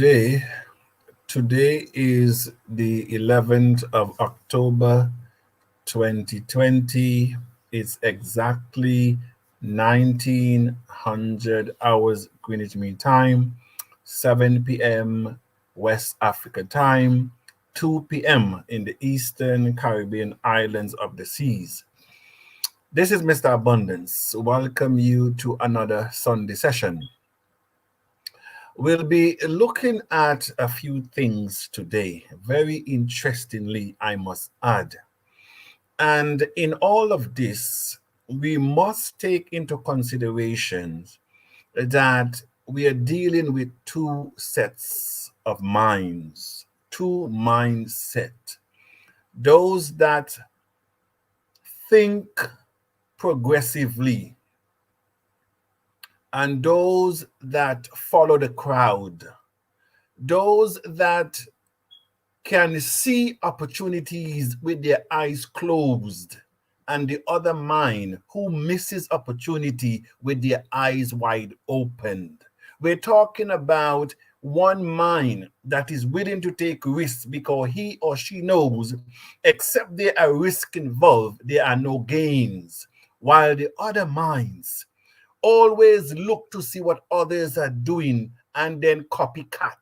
Today, today is the 11th of October 2020. It's exactly 1900 hours Greenwich Mean Time, 7 p.m. West Africa time, 2 p.m. in the Eastern Caribbean islands of the seas. This is Mr. Abundance. Welcome you to another Sunday session. We'll be looking at a few things today, very interestingly, I must add. And in all of this, we must take into consideration that we are dealing with two sets of minds, two mindset. Those that think progressively and those that follow the crowd, those that can see opportunities with their eyes closed, and the other mind who misses opportunity with their eyes wide opened. We're talking about one mind that is willing to take risks because he or she knows, except there are risks involved, there are no gains. While the other minds always look to see what others are doing and then copycat.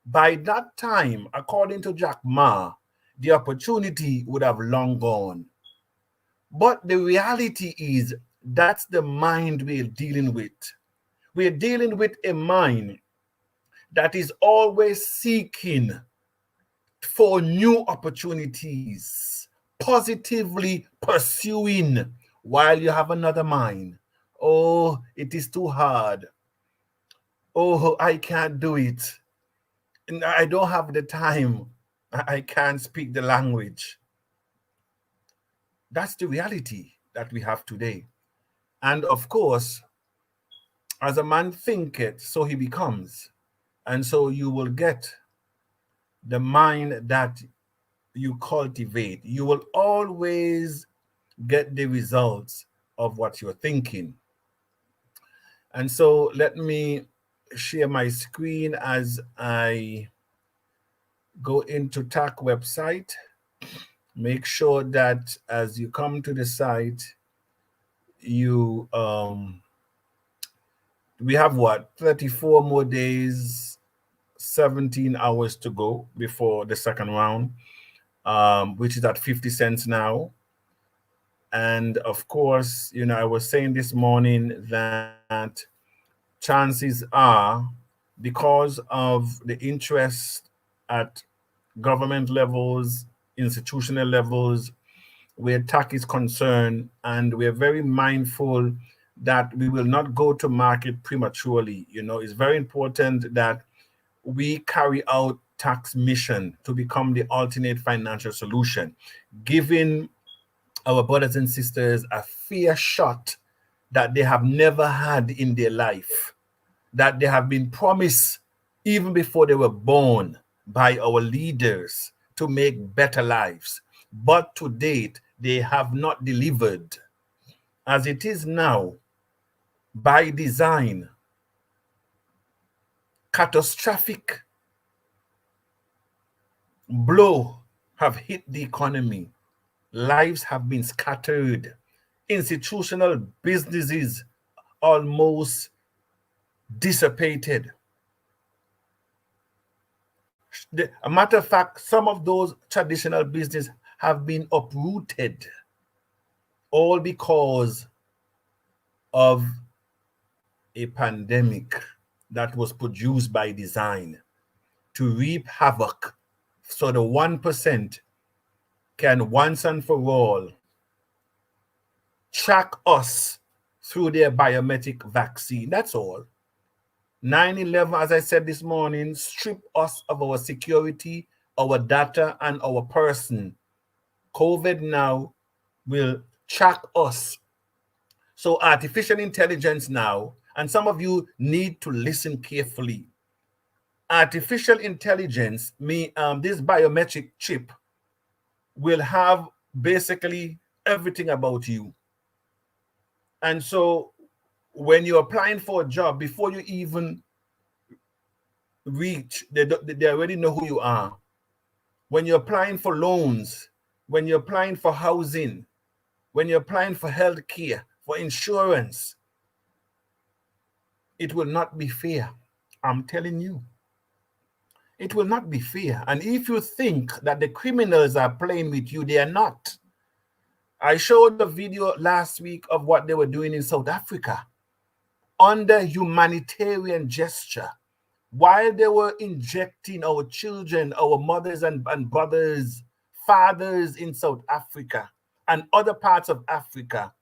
By that time, according to Jack Ma, the opportunity would have long gone. But the reality is that's the mind we're dealing with. We're dealing with a mind that is always seeking for new opportunities, positively pursuing, while you have another mind. Oh, it is too hard. Oh, I can't do it. I don't have the time. I can't speak the language. That's the reality that we have today. And of course, as a man thinketh, so he becomes. And so you will get the mind that you cultivate. You will always get the results of what you're thinking. And so let me share my screen as I go into TACC website. Make sure that as you come to the site, you we have what, 34 more days, 17 hours to go before the second round, which is at 50 cents now. And of course, I was saying this morning that chances are, because of the interest at government levels, institutional levels, where TACC is concerned, and we're very mindful that we will not go to market prematurely. It's very important that we carry out TACC's mission to become the alternate financial solution, giving our brothers and sisters a fair shot that they have never had in their life, that they have been promised even before they were born by our leaders to make better lives. But to date, they have not delivered. As it is now, by design, catastrophic blow have hit the economy. Lives have been scattered. Institutional businesses almost dissipated. A matter of fact, some of those traditional businesses have been uprooted, all because of a pandemic that was produced by design to reap havoc so the 1% can once and for all track us through their biometric vaccine. That's all. 9/11, as I said this morning, strip us of our security, our data, and our person. COVID now will track us. So artificial intelligence now, and some of you need to listen carefully. Artificial intelligence, this biometric chip will have basically everything about you. And so when you're applying for a job, before you even reach. They already know who you are. When you're applying for loans, when you're applying for housing, when you're applying for health care, for insurance, it will not be fair. I'm telling you. It will not be fair. And if you think that the criminals are playing with you, they are not. I showed a video last week of what they were doing in South Africa under humanitarian gesture. While they were injecting our children, our mothers and brothers, fathers in South Africa and other parts of Africa,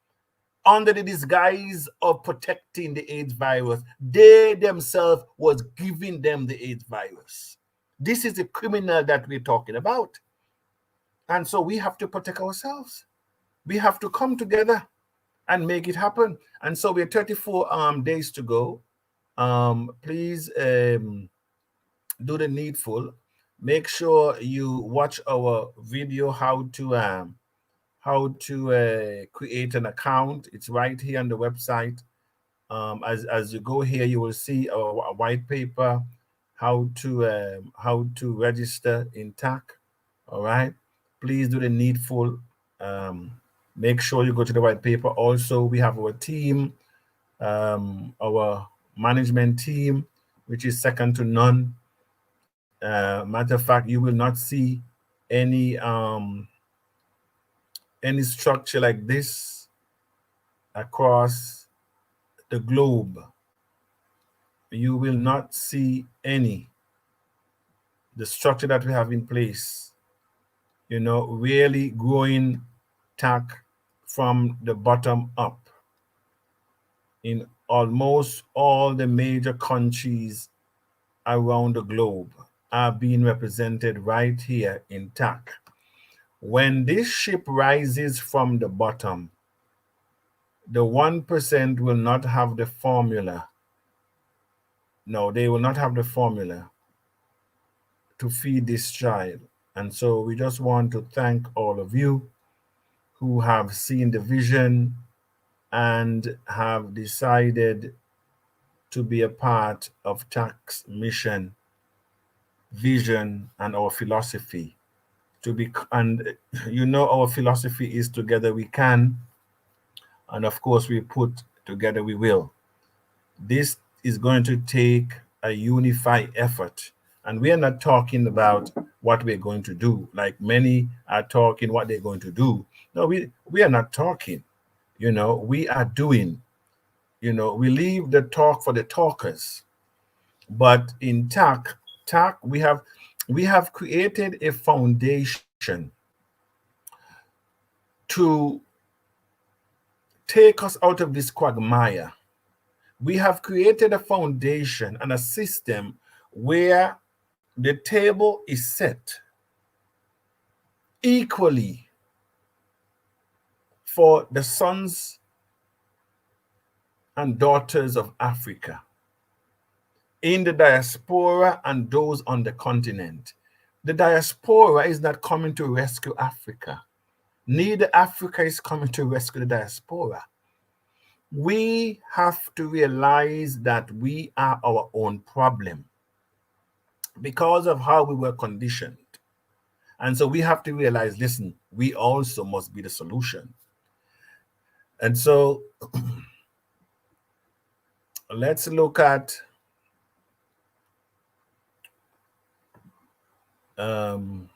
under the disguise of protecting the AIDS virus, they themselves was giving them the AIDS virus. This is the criminal that we're talking about. And so we have to protect ourselves. We have to come together and make it happen. And so we're 34 days to go. Please do the needful. Make sure you watch our video how to create an account. It's right here on the website. As you go here, you will see a white paper how to register in TACC. All right, please do the needful. Make sure you go to the white paper. Also, we have our team, our management team, which is second to none. Matter of fact, you will not see any structure like this across the globe. You will not see the structure that we have in place, really growing TACC from the bottom up in almost all the major countries around the globe are being represented right here in TACC. When this ship rises from the bottom, the 1% will not have the formula. No, they will not have the formula to feed this child. And so we just want to thank all of you who have seen the vision and have decided to be a part of TACC's mission, vision, and our philosophy. And our philosophy is together we can, and of course we put together we will. This is going to take a unified effort, and we are not talking about what we're going to do like many are talking what they're going to do. No, we are not talking, we are doing. We leave the talk for the talkers. But in TACC, we have created a foundation to take us out of this quagmire. We have created a foundation and a system where the table is set equally for the sons and daughters of Africa, in the diaspora and those on the continent. The diaspora is not coming to rescue Africa. Neither Africa is coming to rescue the diaspora. We have to realize that we are our own problem because of how we were conditioned. And so we have to realize, listen, we also must be the solution. And so let's look at TACC,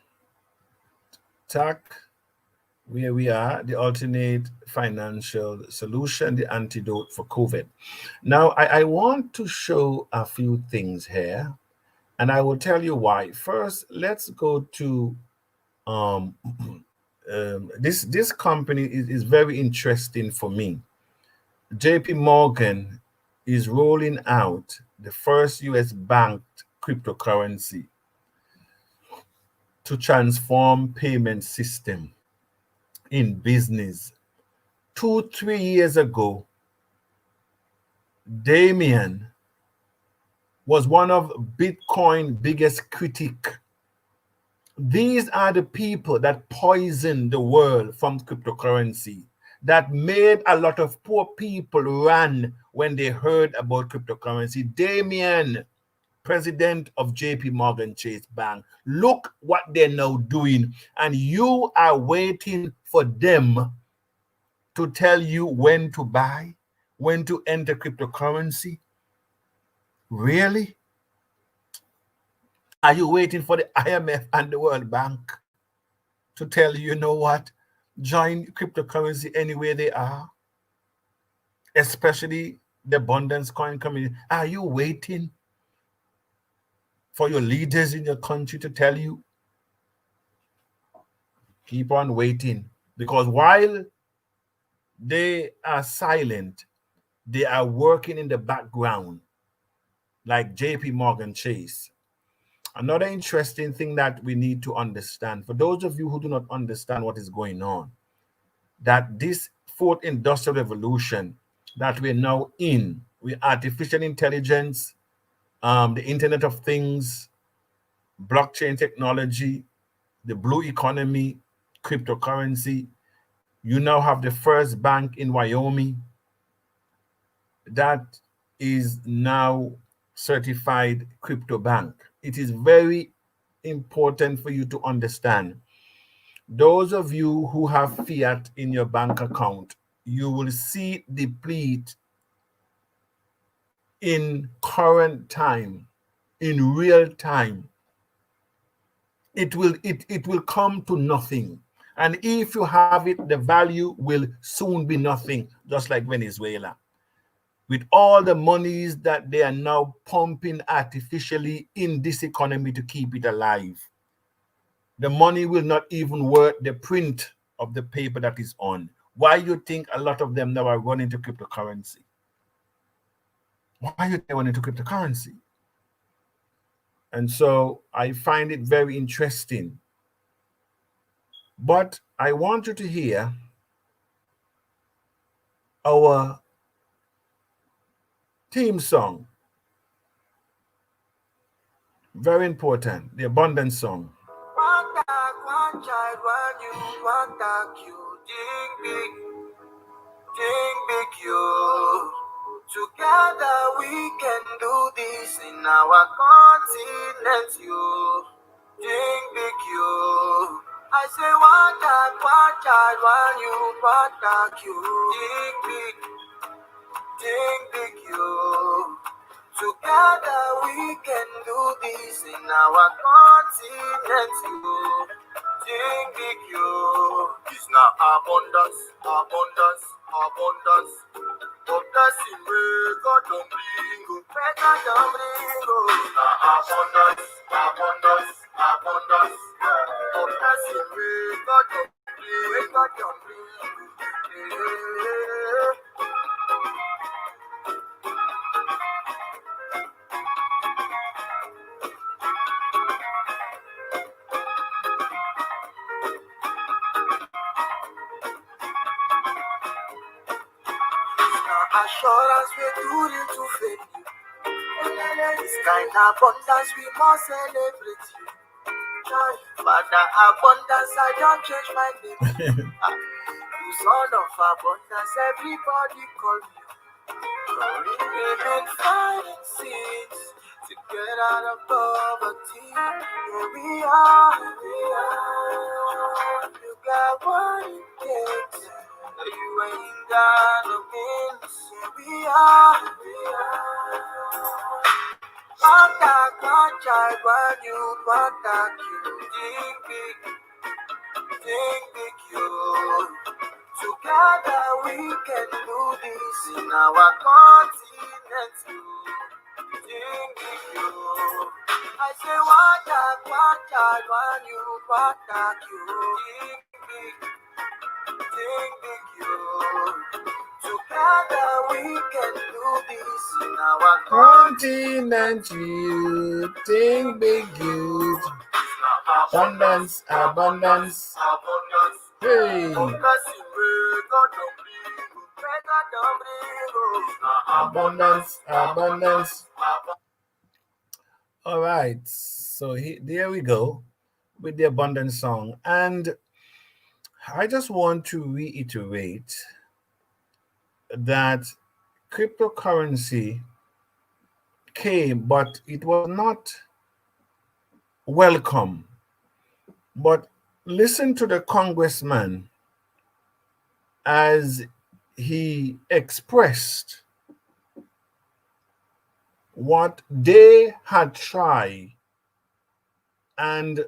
where we are, the alternate financial solution, the antidote for COVID. Now, I want to show a few things here, and I will tell you why. First, let's go to this company is very interesting for me. JP Morgan is rolling out the first US banked cryptocurrency to transform payment system in business. 2-3 years ago, Damien was one of Bitcoin's biggest critic. These are the people that poisoned the world from cryptocurrency, that made a lot of poor people run when they heard about cryptocurrency. Damien president of JP Morgan Chase Bank. Look what they're now doing. And you are waiting for them to tell you when to buy, when to enter cryptocurrency. Really? Are you waiting for the IMF and the World Bank to tell you, you know what? Join cryptocurrency anywhere they are, especially the abundance coin community. Are you waiting for your leaders in your country to tell you? Keep on waiting, because while they are silent, they are working in the background, like JP Morgan Chase. Another interesting thing that we need to understand, for those of you who do not understand what is going on, that this fourth industrial revolution that we're now in, with artificial intelligence, the Internet of Things, blockchain technology, the blue economy, cryptocurrency, you now have the first bank in Wyoming that is now certified crypto bank. It is very important for you to understand. Those of you who have fiat in your bank account, you will see deplete in current time, in real time. It will come to nothing. And if you have it, the value will soon be nothing, just like Venezuela. With all the monies that they are now pumping artificially in this economy to keep it alive, the money will not even worth the print of the paper that is on. Why you think a lot of them now are running to cryptocurrency? Why you think they run into cryptocurrency? And so I find it very interesting. But I want you to hear our theme song. Very important, the abundance song. One child, one you, one dark you, think big you. Together we can do this in our continent, you. Think big you. I say one child, one you, one dark you. Think big you. Together we can do this in our continent, you. Think big you. It's not abundance, abundance, abundance. But that's in God don't bring, God don't bring. It's not abundance, abundance, abundance. But that's in God don't bring, God don't bring. Assurance we're doing to faith you. This kind of abundance we must celebrate you. Father abundance, I don't change my name. You son of abundance, everybody call you. We've been fighting since to get out of poverty. Here we are. You got what it takes. You ain't got no means. Here we are. One child, one you, one dark you. Think big you. Together we can do this in our continent, you. Think big you. I say one child, one you, one dark you. Think big you. Together we can do this in our continent, you. Think big you. Abundance, abundance. Hey. Abundance, abundance. All right, so there we go with the abundance song. And I just want to reiterate that cryptocurrency came, but it was not welcome. But listen to the congressman as he expressed what they had tried, and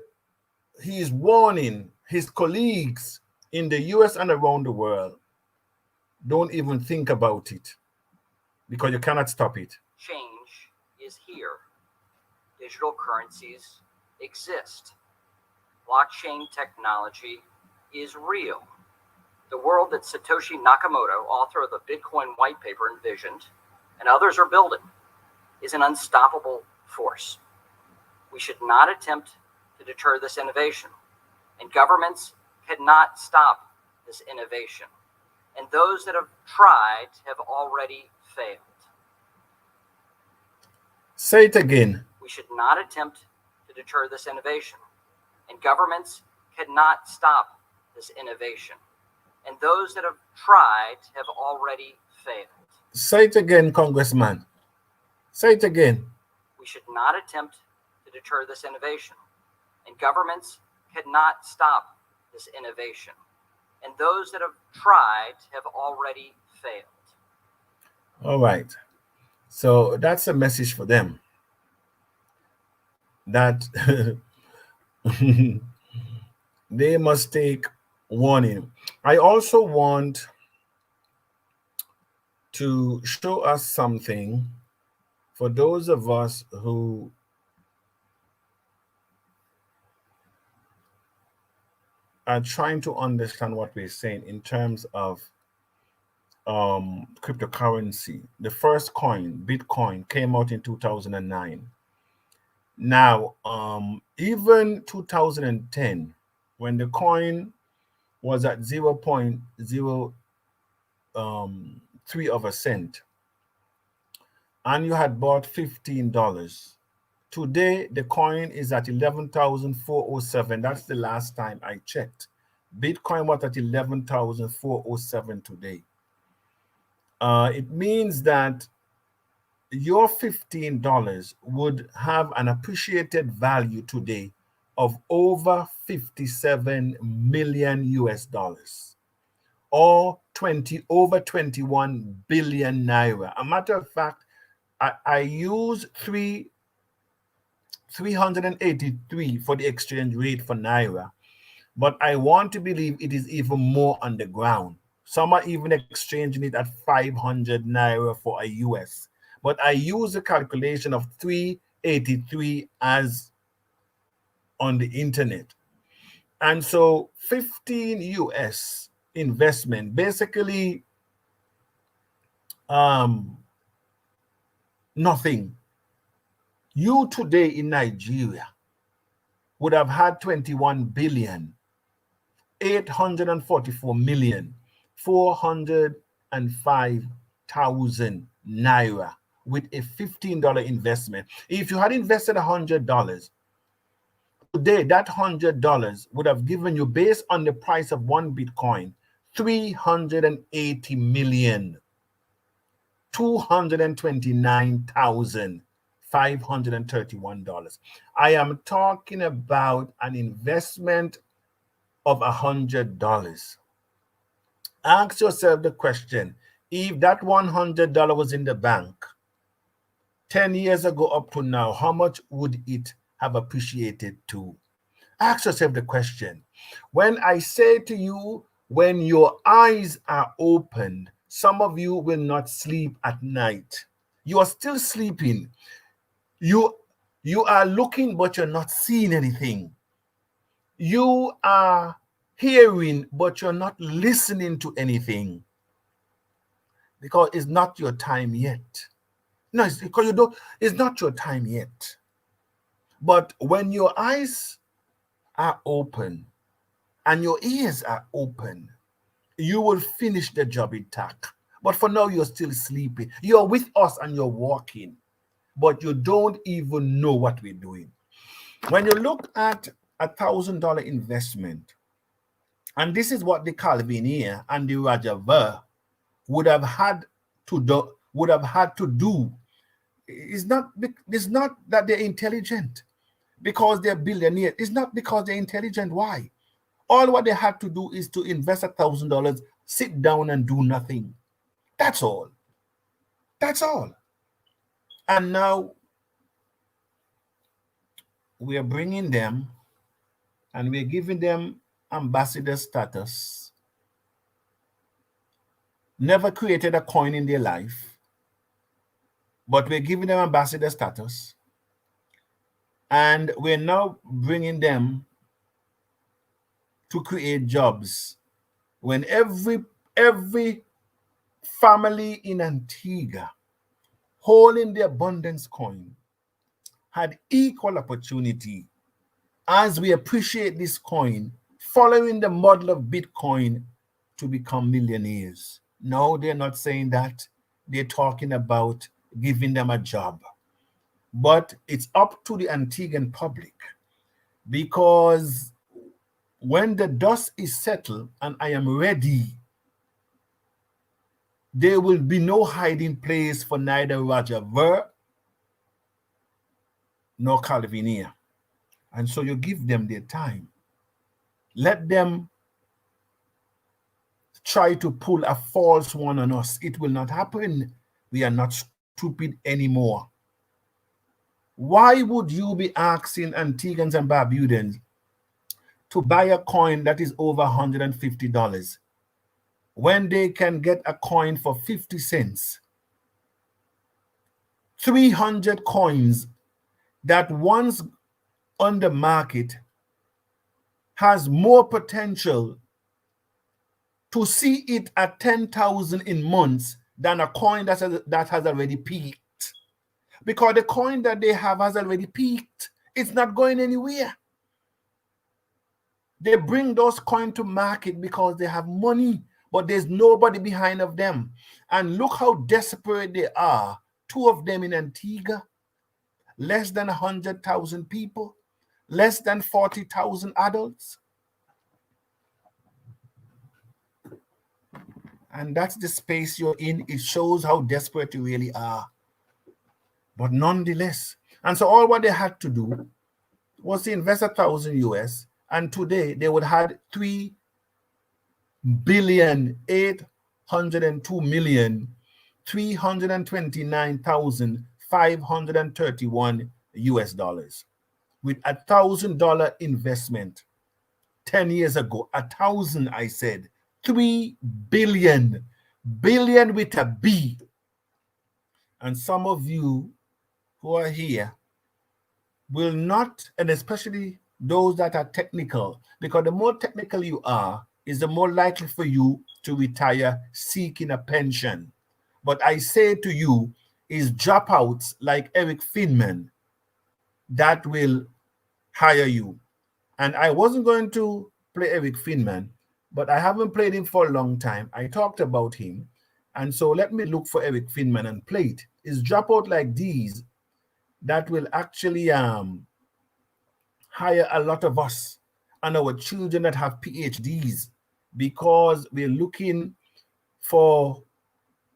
he is warning his colleagues in the US and around the world, don't even think about it because you cannot stop it. Change is here. Digital currencies exist. Blockchain technology is real. The world that Satoshi Nakamoto, author of the Bitcoin white paper, envisioned, and others are building, is an unstoppable force. We should not attempt to deter this innovation, and governments cannot stop this innovation. And those that have tried have already failed. Say it again. We should not attempt to deter this innovation, and governments cannot stop this innovation. And those that have tried have already failed. Say it again, Congressman. Say it again. We should not attempt to deter this innovation, and governments cannot stop this innovation. And those that have tried have already failed. All right. So that's a message for them. That they must take warning. I also want to show us something for those of us who are trying to understand what we're saying in terms of cryptocurrency. The first coin, Bitcoin, came out in 2009. Now, even 2010, when the coin was at 0.03 of a cent, and you had bought $15. Today, the coin is at 11,407. That's the last time I checked. Bitcoin was at 11,407 today. It means that your $15 would have an appreciated value today of over 57 million US dollars, or over 21 billion naira. A matter of fact, I use 383 for the exchange rate for naira, but I want to believe it is even more on the ground. Some are even exchanging it at 500 naira for a US. But I use a calculation of 383 as on the internet. And so 15 US investment, basically nothing. You today in Nigeria would have had 21 billion 844 million 405,000 naira with a $15 investment. If you had invested $100 today, that $100 would have given you, based on the price of one Bitcoin, 380 million 229,531 dollars. I am talking about an investment of $100. Ask yourself the question: if that $100 was in the bank 10 years ago up to now, how much would it have appreciated to? Ask yourself the question. When I say to you, when your eyes are opened, some of you will not sleep at night. You are still sleeping. You are looking, but you're not seeing anything. You are hearing, but you're not listening to anything, because it's not your time yet. No, it's because it's not your time yet. But when your eyes are open and your ears are open, you will finish the job in TACC. But for now, you're still sleeping. You're with us and you're walking, but you don't even know what we're doing. When you look at $1,000 investment, and this is what the Calvinia and the Rajava would have had to do It's not that they're intelligent because they're billionaires. It's not because they're intelligent. Why? All what they had to do is to invest $1,000, sit down and do nothing. That's all. That's all. And now we are bringing them and we're giving them ambassador status. Never created a coin in their life, but we're giving them ambassador status. And we're now bringing them to create jobs. When every family in Antigua holding the abundance coin had equal opportunity, as we appreciate this coin, following the model of Bitcoin, to become millionaires. No, they're not saying that. They're talking about giving them a job. But it's up to the Antiguan public, because when the dust is settled and I am ready, there will be no hiding place for neither Roger Ver nor Calvinia. And so you give them their time. Let them try to pull a false one on us. It will not happen. We are not stupid anymore. Why would you be asking Antiguans and Barbudans to buy a coin that is over $150 when they can get a coin for 50 cents? 300 coins that once on the market has more potential to see it at 10,000 in months than a coin that has already peaked. Because the coin that they have has already peaked. It's not going anywhere. They bring those coins to market because they have money, but there's nobody behind of them. And look how desperate they are. Two of them in Antigua, less than 100,000 people, less than 40,000 adults. And that's the space you're in. It shows how desperate you really are. But nonetheless, and so all what they had to do was to invest $1,000 US, and today they would have 3,802,329,531 US dollars with $1,000 investment 10 years ago. 1,000, I said. 3 billion, billion with a B. And some of you who are here will not, and especially those that are technical, because the more technical you are, is the more likely for you to retire seeking a pension. But I say to you, is dropouts like Eric Finman that will hire you. And I wasn't going to play Eric Finman, but I haven't played him for a long time. I talked about him. And so let me look for Eric Finman and play it. It's dropout like these that will actually hire a lot of us and our children that have PhDs, because we're looking for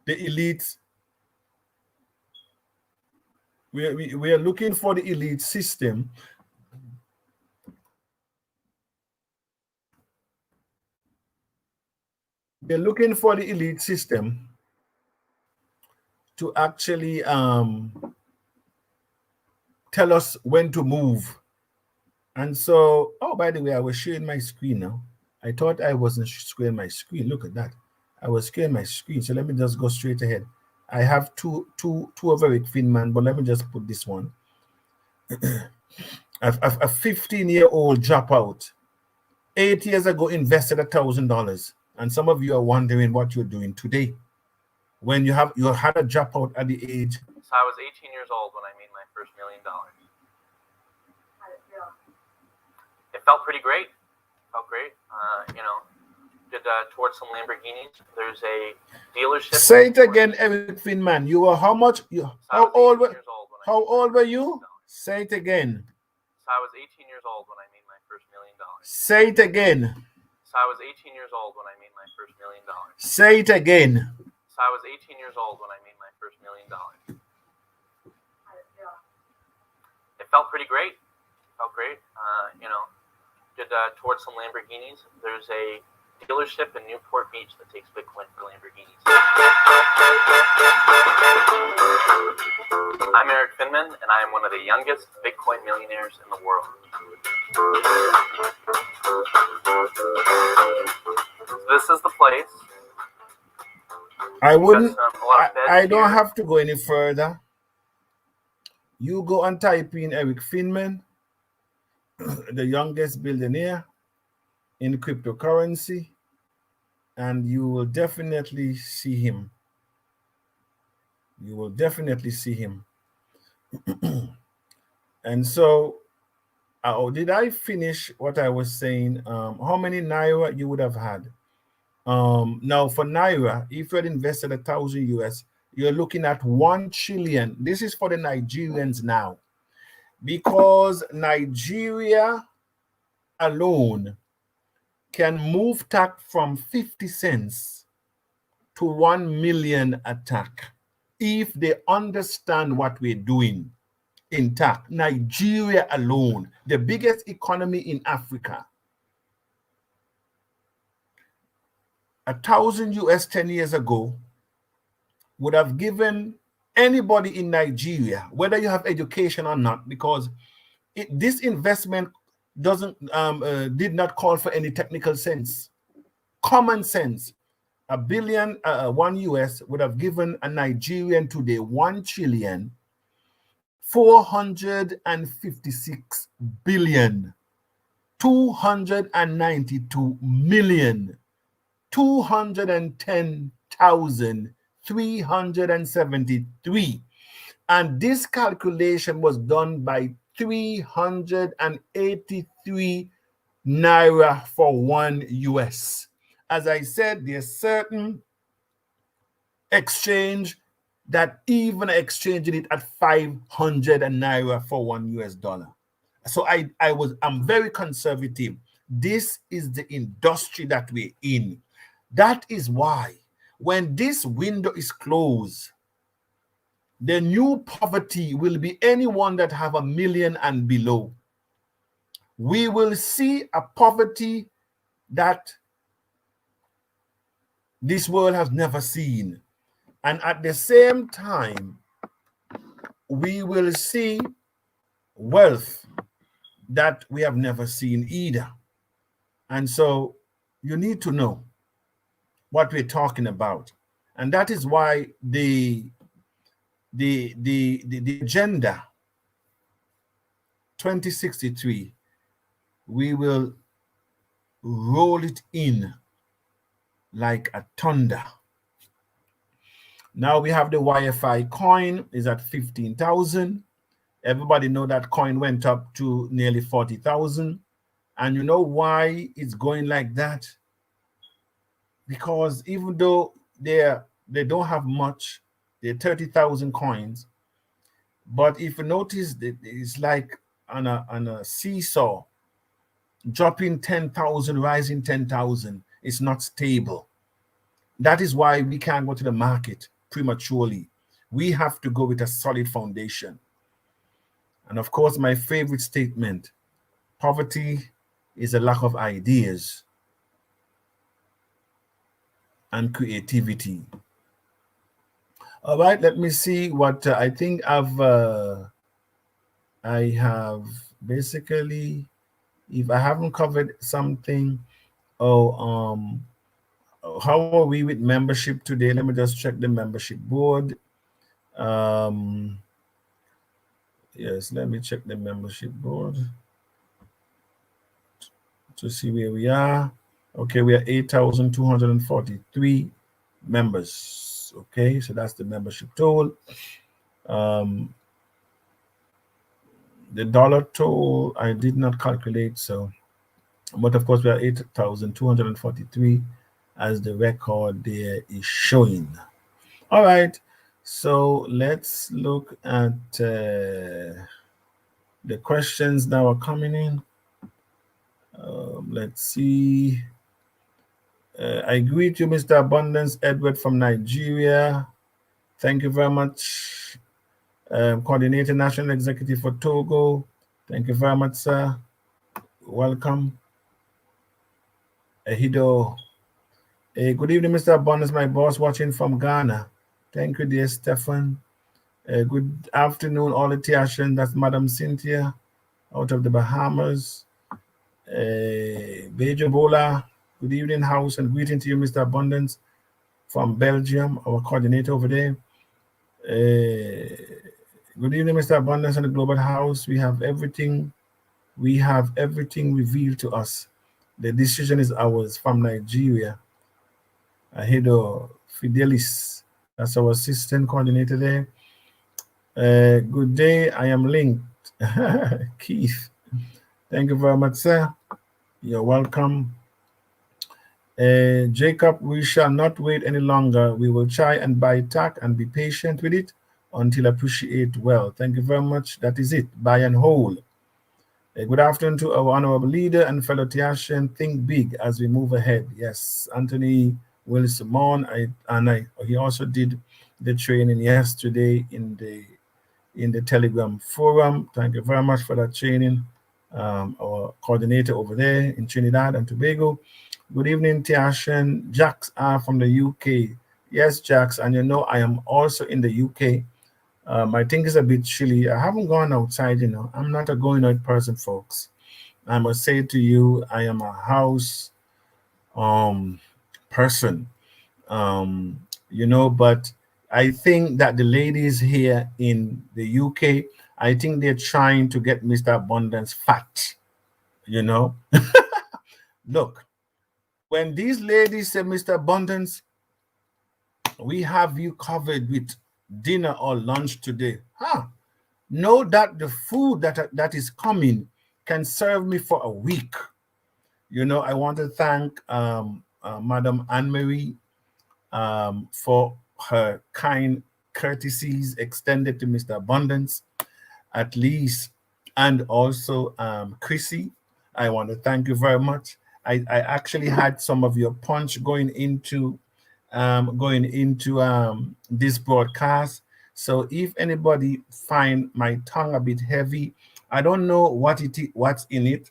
the elites. We are looking for the elite system. We're looking for the elite system to actually tell us when to move. And so, oh, by the way, I was sharing my screen now. I thought I wasn't sharing my screen. Look at that. I was sharing my screen. So let me just go straight ahead. I have two of Eric Finman, but let me just put this one. A 15-year-old dropout, 8 years ago, invested $1,000. And some of you are wondering what you're doing today when you had a dropout at the age. So I was 18 years old when I made my first $1 million. How did it feel? It felt pretty great. Felt great. Did towards some Lamborghinis. There's a dealership. Say it again, Eric Finman. You were how much? How old were you? Say it again. So I was 18 years old when I made my first $1 million. Say it again. So I was 18 years old when I made my first $1 million. Say it again. So I was 18 years old when I made my first $1 million. it felt pretty great. Did towards some Lamborghinis. There's a dealership in Newport Beach that takes Bitcoin for Lamborghinis. I'm Eric Finman, and I am one of the youngest Bitcoin millionaires in the world. This is the place. I wouldn't. I don't here. have to go any further. You go and type in Eric Finman, the youngest billionaire in cryptocurrency, and you will definitely see him. You will definitely see him. And so, did I finish what I was saying? How many Naira you would have had? Now for Naira, if you had invested 1,000 US, you're looking at 1 trillion. This is for the Nigerians now, because Nigeria alone can move TACC from 50 cents to 1 million a TACC if they understand what we're doing in TACC. Nigeria alone, the biggest economy in Africa, 1,000 US 10 years ago would have given anybody in Nigeria, whether you have education or not, because this investment did not call for any technical sense, common sense. $1 billion, 1 US would have given a Nigerian today 1,456 billion, 292 million, 210,373. And this calculation was done by 383 Naira for 1 US. As I said, there's certain exchange that even exchanging it at 500 Naira for 1 US dollar. So I'm very conservative. This is the industry that we're in. That is why when this window is closed, the new poverty will be anyone that have 1 million and below. We will see a poverty that this world has never seen. And at the same time, we will see wealth that we have never seen either. And so you need to know what we're talking about. And that is why the agenda 2063, we will roll it in like a thunder. Now we have the YFI coin is at 15,000. Everybody know that coin went up to nearly 40,000. And you know why it's going like that? Because even though they don't have much, they're 30,000 coins. But if you notice, it's like on a seesaw, dropping 10,000, rising 10,000. It's not stable. That is why we can't go to the market prematurely. We have to go with a solid foundation. And of course, my favorite statement, poverty is a lack of ideas and creativity. All right, let me see what I think I have basically, if I haven't covered something. How are we with membership today? Let me just check the membership board. Yes, let me check the membership board to see where we are. Okay, we are 8,243 members. Okay, so that's the membership total. The dollar total I did not calculate, so, but of course we are 8,243 as the record there is showing. All right, so let's look at the questions now are coming in. Let's see. I greet you, Mr. Abundance Edward from Nigeria. Thank you very much. Coordinator, National Executive for Togo. Thank you very much, sir. Welcome. Ehido. Good evening, Mr. Abundance, my boss watching from Ghana. Thank you, dear Stefan. Good afternoon, all the Tiashan. That's Madam Cynthia out of the Bahamas. Bejo Bola. Good evening, house, and greeting to you, Mr. Abundance from Belgium, our coordinator over there. Good evening, Mr. Abundance and the Global House. We have everything. We have everything revealed to us. The decision is ours from Nigeria. Ahedo Fidelis, that's our assistant coordinator there. Good day, I am linked. Keith, thank you very much, sir. You're welcome. Jacob, we shall not wait any longer. We will try and buy TACC and be patient with it until appreciate well. Thank you very much. That is it. Buy and hold. Good afternoon to our honorable leader and fellow Tiashan. Think big as we move ahead. Yes, Anthony Wilson, he also did the training yesterday in the Telegram forum. Thank you very much for that training. Our coordinator over there in Trinidad and Tobago. Good evening, Tiashan. Jax are from the UK. Yes, Jax, and you know I am also in the UK. I think it's a bit chilly. I haven't gone outside, you know. I'm not a going out person, folks. I must say to you, I am a house person. You know, but I think that the ladies here in the UK, I think they're trying to get Mr. Abundance fat, you know. Look, when these ladies say, Mr. Abundance, we have you covered with dinner or lunch today. Know that the food that is coming can serve me for a week. You know, I want to thank Madam Anne-Marie for her kind courtesies extended to Mr. Abundance, at least, and also Chrissy. I want to thank you very much. I actually had some of your punch going into this broadcast. So if anybody find my tongue a bit heavy, I don't know what's in it,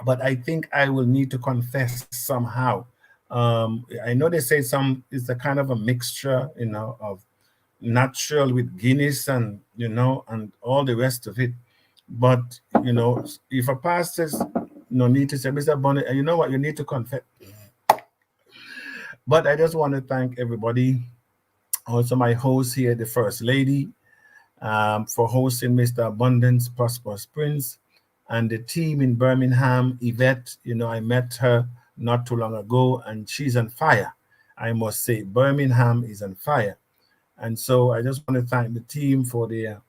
but I think I will need to confess somehow. I know they say it's a kind of a mixture, you know, of natural with Guinness and, you know, and all the rest of it. But, you know, if a pastor says, no need to say, Mr. Bonnet, you know what, you need to confess. But I just want to thank everybody. Also, my host here, the First Lady, for hosting Mr. Abundance, Prosperous Prince, and the team in Birmingham, Yvette. You know, I met her not too long ago, and she's on fire. I must say, Birmingham is on fire. And so I just want to thank the team for their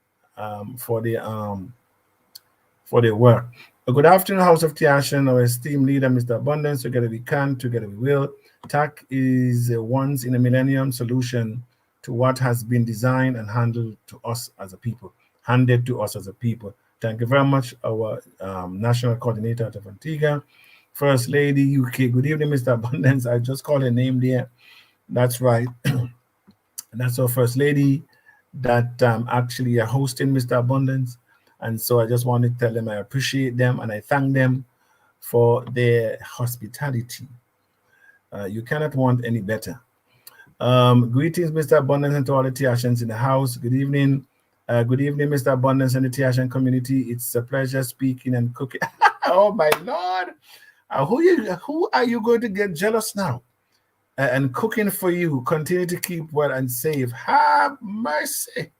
work. Good afternoon, House of Tiashan, our esteemed leader, Mr. Abundance. Together we can, together we will. TACC is a once in a millennium solution to what has been designed and handed to us as a people. Thank you very much, our national coordinator out of Antigua, First Lady UK. Good evening, Mr. Abundance. I just called her name there. That's right. That's our First Lady that actually are hosting Mr. Abundance. And so I just want to tell them I appreciate them and I thank them for their hospitality. You cannot want any better. Greetings, Mr. Abundance, and to all the Tiashans in the house. Good evening. Good evening, Mr. Abundance and the Tiashan community. It's a pleasure speaking and cooking. Oh, my Lord. Who are you going to get jealous now? And cooking for you. Continue to keep well and safe. Have mercy.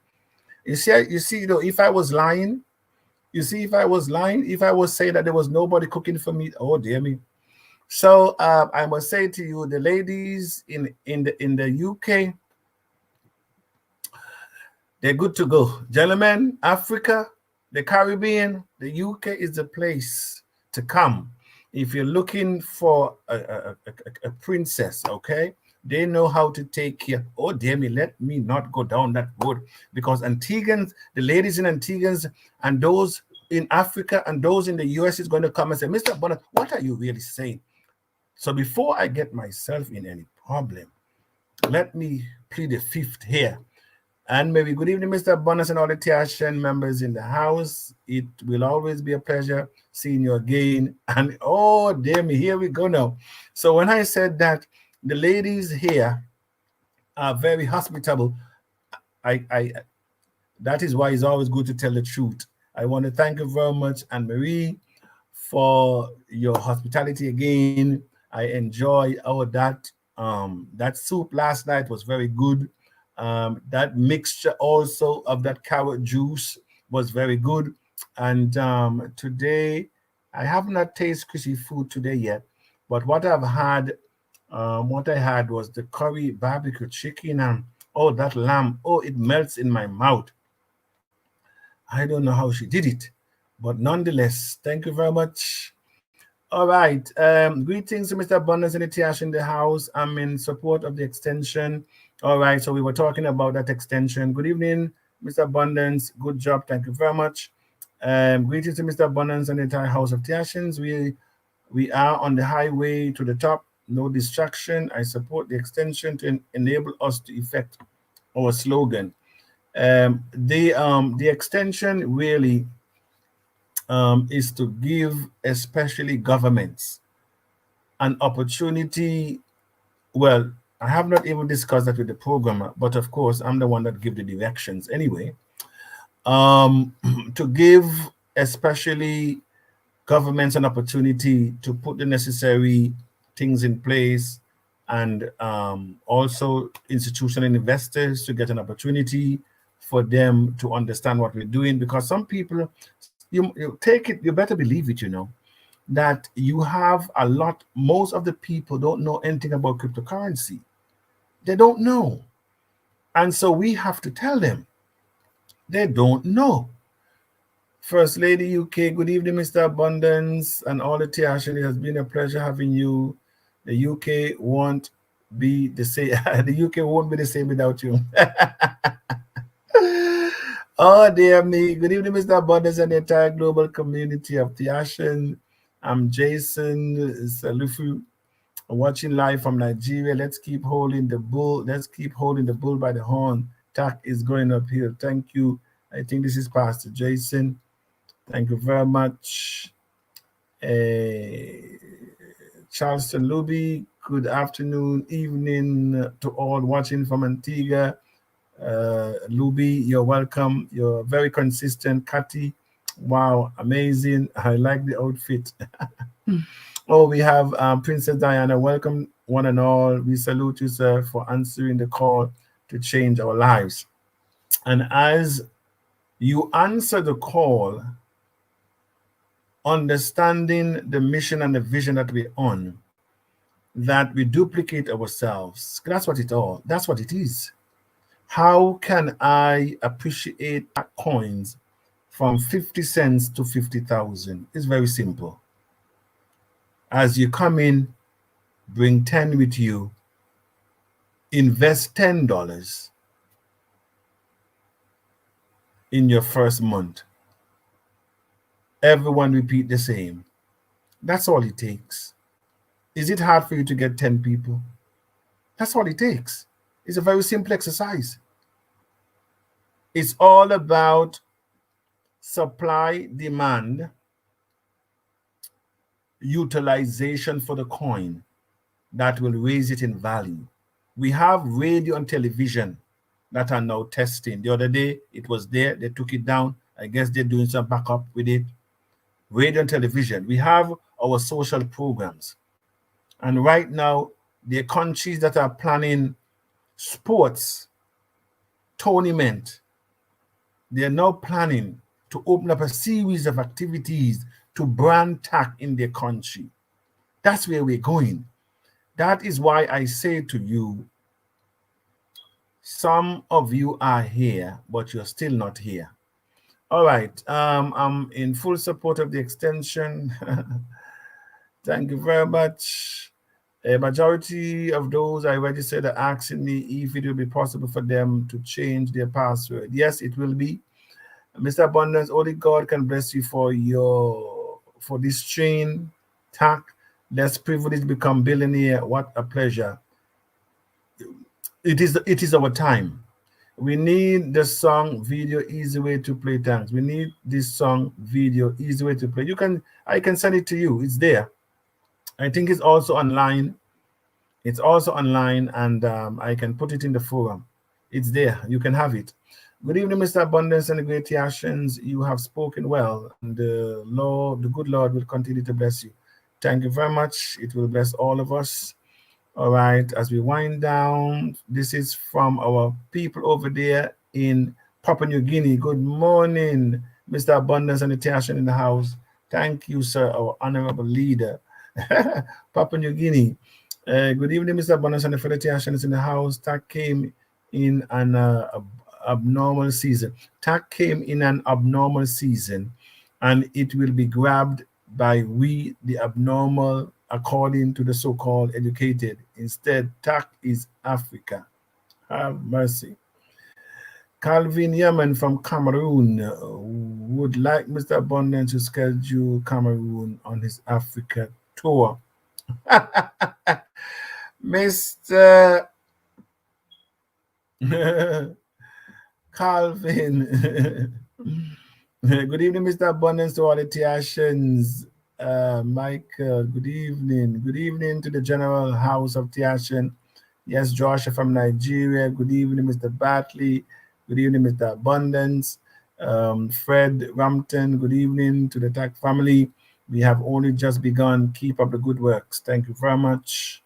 You see, though, if I was lying, if I was saying that there was nobody cooking for me, oh, dear me. So I must say to you, the ladies in the UK, they're good to go. Gentlemen, Africa, the Caribbean, the UK is the place to come. If you're looking for a princess, okay, they know how to take care. Oh, dear me, let me not go down that road, because Antiguans, the ladies in Antiguans and those in Africa and those in the US is going to come and say, Mr. Bonnet, what are you really saying? So before I get myself in any problem, let me plead the fifth here And maybe good evening, Mr. Bonus and all the TACC members in the house. It will always be a pleasure seeing you again. And oh, dear me, here we go now. So when I said that the ladies here are very hospitable, I that is why it's always good to tell the truth. I want to thank you very much, Anne Marie, for your hospitality again. I enjoy that soup last night was very good. That mixture also of that carrot juice was very good. And today I have not tasted Chrissy food today yet, but what I had was the curry barbecue chicken, and oh, that lamb, oh, it melts in my mouth. I don't know how she did it, but nonetheless, thank you very much. All right. Greetings to Mr. Abundance and Itiash in the house. I'm in support of the extension. All right. So we were talking about that extension. Good evening, Mr. Abundance. Good job. Thank you very much. Greetings to Mr. Abundance and the entire house of Tiashins. We are on the highway to the top. No distraction. I support the extension to enable us to effect our slogan. The extension really is to give especially governments an opportunity. Well, I have not even discussed that with the programmer, but of course I'm the one that give the directions anyway. To give especially governments an opportunity to put the necessary things in place, and also institutional investors to get an opportunity for them to understand what we're doing. Because some people, you take it, you better believe it, that you have most of the people don't know anything about cryptocurrency. They don't know. And so we have to tell them. They don't know. First Lady UK, good evening, Mr. Abundance and all the TACC. It has been a pleasure having you. The UK won't be the same. The UK won't be the same without you. Oh, dear me. Good evening, Mr. Abundance and the entire global community of TACC. I'm Jason Salufu, watching live from Nigeria. Let's keep holding the bull. Let's keep holding the bull by the horn. TACC is going uphill. Thank you. I think this is Pastor Jason. Thank you very much. Charleston Luby, good afternoon, evening to all watching from Antigua. Luby, you're welcome. You're very consistent. Cathy, wow, amazing. I like the outfit. Oh, we have Princess Diana. Welcome, one and all. We salute you, sir, for answering the call to change our lives. And as you answer the call, understanding the mission and the vision that we're on, that we duplicate ourselves. That's what it is. How can I appreciate coins from 50 cents to 50,000? It's very simple. As you come in, bring 10 with you, invest $10 in your first month. Everyone repeat the same. That's all it takes. Is it hard for you to get 10 people? That's all it takes. It's a very simple exercise. It's all about supply, demand, utilization for the coin that will raise it in value. We have radio and television that are now testing. The other day, it was there. They took it down. I guess they're doing some backup with it. Radio and television. We have our social programs. And right now, the countries that are planning sports tournament, they are now planning to open up a series of activities to brand TACC in their country. That's where we're going. That is why I say to you, some of you are here, but you're still not here. All right. I'm in full support of the extension. Thank you very much. A majority of those I registered are asking me if it will be possible for them to change their password. Yes, it will be. Mr. Abundance, only God can bless you for this chain TACC. Let's privilege become billionaire. What a pleasure. It is our time. We need the song video easy way to play. Thanks. We need this song video easy way to play. I can send it to you. It's there. I think it's also online. It's also online, and I can put it in the forum. It's there. You can have it. Good evening, Mr. Abundance and the Great Theations. You have spoken well, and the Lord, the good Lord, will continue to bless you. Thank you very much. It will bless all of us. All right, as we wind down, this is from our people over there in Papua New Guinea. Good morning, Mr. Abundance and the Theation in the house. Thank you, sir, our honorable leader. Papua New Guinea. Good evening, Mr. Abundance and the fellow Theations in the house. TACC came in an abnormal season. TACC came in an abnormal season, and it will be grabbed by we, the abnormal, according to the so-called educated. Instead, TACC is Africa. Have mercy. Calvin Yemen from Cameroon would like Mr. Abundance to schedule Cameroon on his Africa tour. Mr. Calvin. Good evening, Mr. Abundance, to all the Theations. Michael, good evening. Good evening to the General House of Theation. Yes, Joshua from Nigeria. Good evening, Mr. Batley. Good evening, Mr. Abundance. Fred Rampton, good evening to the TACC family. We have only just begun. Keep up the good works. Thank you very much.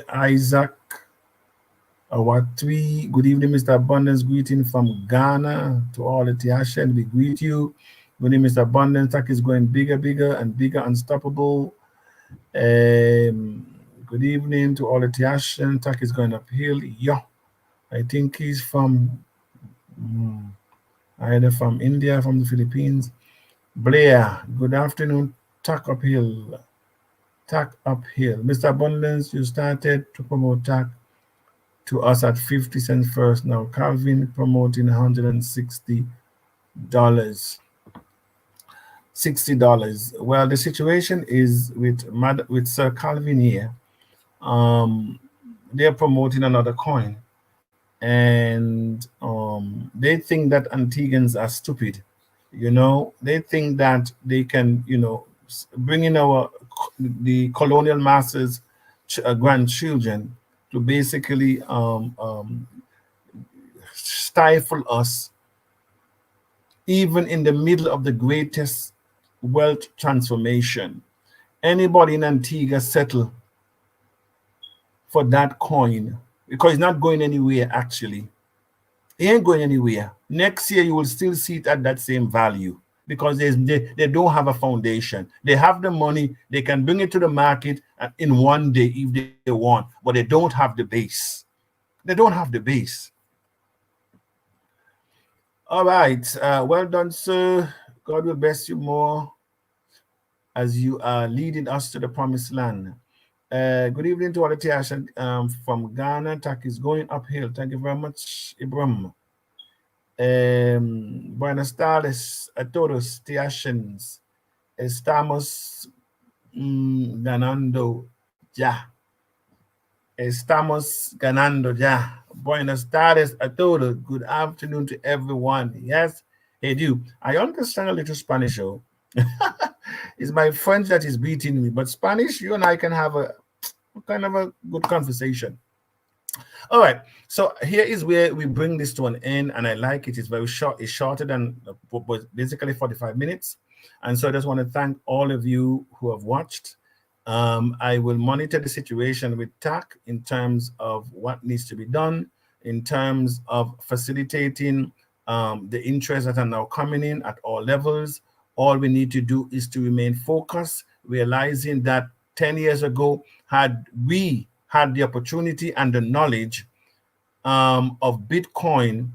Isaac Awatwi, good evening, Mr. Abundance. Greeting from Ghana to all the Theation. We greet you. Good evening, Mr. Abundance. TACC is going bigger, bigger, and bigger, unstoppable. Good evening to all the Theation. TACC is going uphill. Yeah, I think he's from either from India, from the Philippines. Blair, good afternoon. TACC uphill. TACC uphill. Mr. Abundance, you started to promote TACC to us at 50 cents first. Now Calvin promoting $160. $60. Well, the situation is with Sir Calvin here. They're promoting another coin, and they think that Antiguans are stupid. You know, they think that they can, you know, bring in the colonial masters' grandchildren to basically stifle us, even in the middle of the greatest wealth transformation. Anybody in Antigua settle for that coin because it's not going anywhere. Actually, it ain't going anywhere. Next year you will still see it at that same value because they don't have a foundation. They have the money, they can bring it to the market in one day if they want, but they don't have the base. They don't have the base. All right, well done, sir. God will bless you more as you are leading us to the promised land. Good evening to all the Theation from Ghana. TACC is going uphill. Thank you very much, Ibrahim. Buenas tardes a todos, Theations. Estamos ganando ya. Estamos ganando ya. Buenas tardes a todos. Good afternoon to everyone. Yes, hey, do. I understand a little Spanish, though. It's my French that is beating me, but Spanish, you and I can have a kind of a good conversation. All right, so here is where we bring this to an end, and I like it. It's very short. It's shorter than basically 45 minutes. And so I just want to thank all of you who have watched. I will monitor the situation with TACC in terms of what needs to be done, in terms of facilitating the interests that are now coming in at all levels. All we need to do is to remain focused, realizing that 10 years ago, had we had the opportunity and the knowledge of Bitcoin,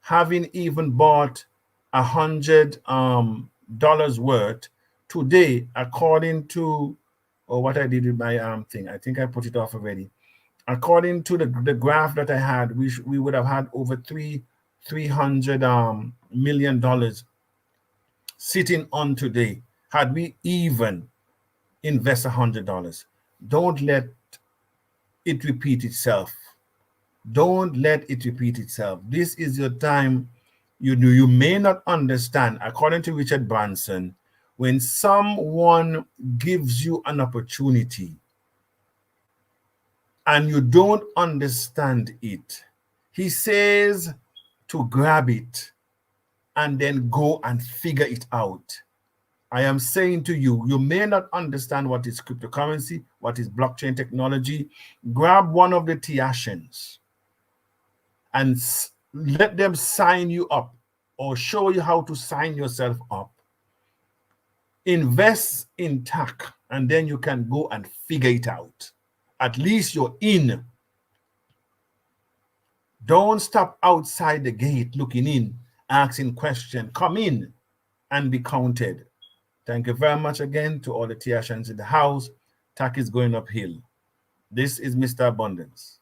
having even bought $100 worth, today, according to what I did with my thing, I think I put it off already. According to the graph that I had, we would have had over $300 million sitting on today, had we even invest $100. Don't let it repeat itself. Don't let it repeat itself. This is your time. You may not understand, according to Richard Branson, when someone gives you an opportunity and you don't understand it, he says to grab it and then go and figure it out. I am saying to you, you may not understand what is cryptocurrency, what is blockchain technology. Grab one of the TACCs and let them sign you up or show you how to sign yourself up. Invest in TACC, and then you can go and figure it out. At least you're in. Don't stop outside the gate looking in, asking questions. Come in and be counted. Thank you very much again to all the TACCs in the house. TACC is going uphill. This is Mr. Abundance.